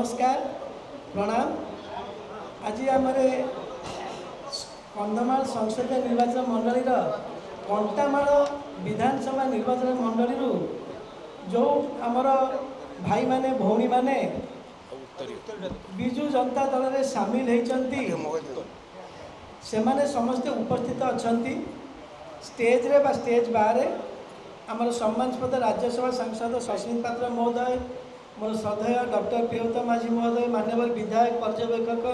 नमस्कार प्रणाम। आज आम कंधमाल संसदीय निर्वाचन मंडली कंटामाल विधानसभा निर्वाचन मंडली जो आमर भाई माने भौणी माने विजु जनता दल में सामिल होती से माने समस्ते उपस्थित अच्छा स्टेज रे बा स्टेज बाहर आमर सम्मानस्पद राज्यसभा सांसद सस्मित पात्र महोदय, मोर श्रद्धेय डॉक्टर प्रियव्रत माझी महोदय, मान्यवर विधायक पर्यवेक्षक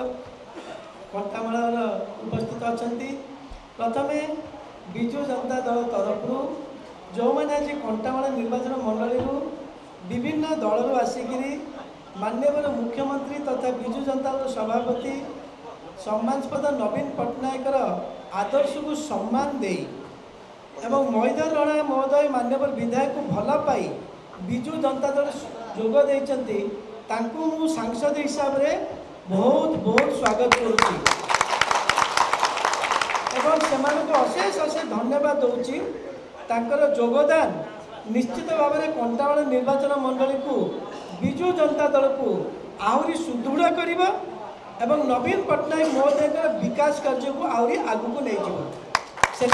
कंटामाल उपस्थित अच्छा। प्रथमे विजु जनता दल तरफ जो मैंने आज कंटामाल निर्वाचन मंडली विभिन्न दल आसिक मान्यवर मुख्यमंत्री तथा विजु जनता दल सभापति सम्मानस्पद नवीन पट्टनायक आदर्श को सम्मान दे एवं महीधर राणा महोदय मान्यवर विधायक को भल पाई विजु जनता दल जोग देइचंती तांकु मु सांसद हिसाब रे बहुत बहुत स्वागत करुच्ची एवं से अशेष अशेष धन्यवाद दूची तांकर योगदान निश्चित भाव में कंटामाल निर्वाचन मंडली को विजु जनता दल को आहरी सुदृढ़ करिबा एवं नवीन पट्टनायक महोदय विकास कार्य को आहरी आगु को नहीं जीव से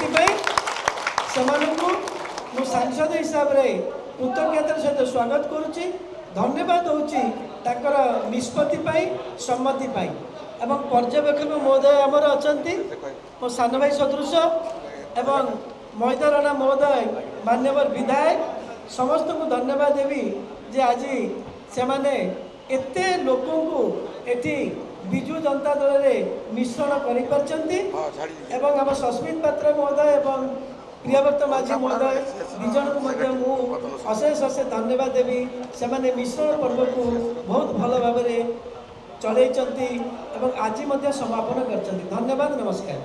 मु सांसद हिसाब रे कृतज्ञतार सहित स्वागत करुच्ची धन्यवाद दूची ताकर निष्पत्ति पाई सम्मति पाई एवं पर्यवेक्षक महोदय आमर अच्छा मो सान भाई सदृश एवं महीधर राणा महोदय मान्यवर विधायक समस्त को धन्यवाद देवी जे आज से माने एते लोकों को एठी विजु जनता दल में मिश्रण कर एवं आम सस्मित पात्र महोदय एवं प्रियव्रत माझी महोदय दिजन को अशेष अशेष धन्यवाद देवी से माने मिश्रण पर्व को बहुत भल भाव चलई आज समापन कर। धन्यवाद, नमस्कार।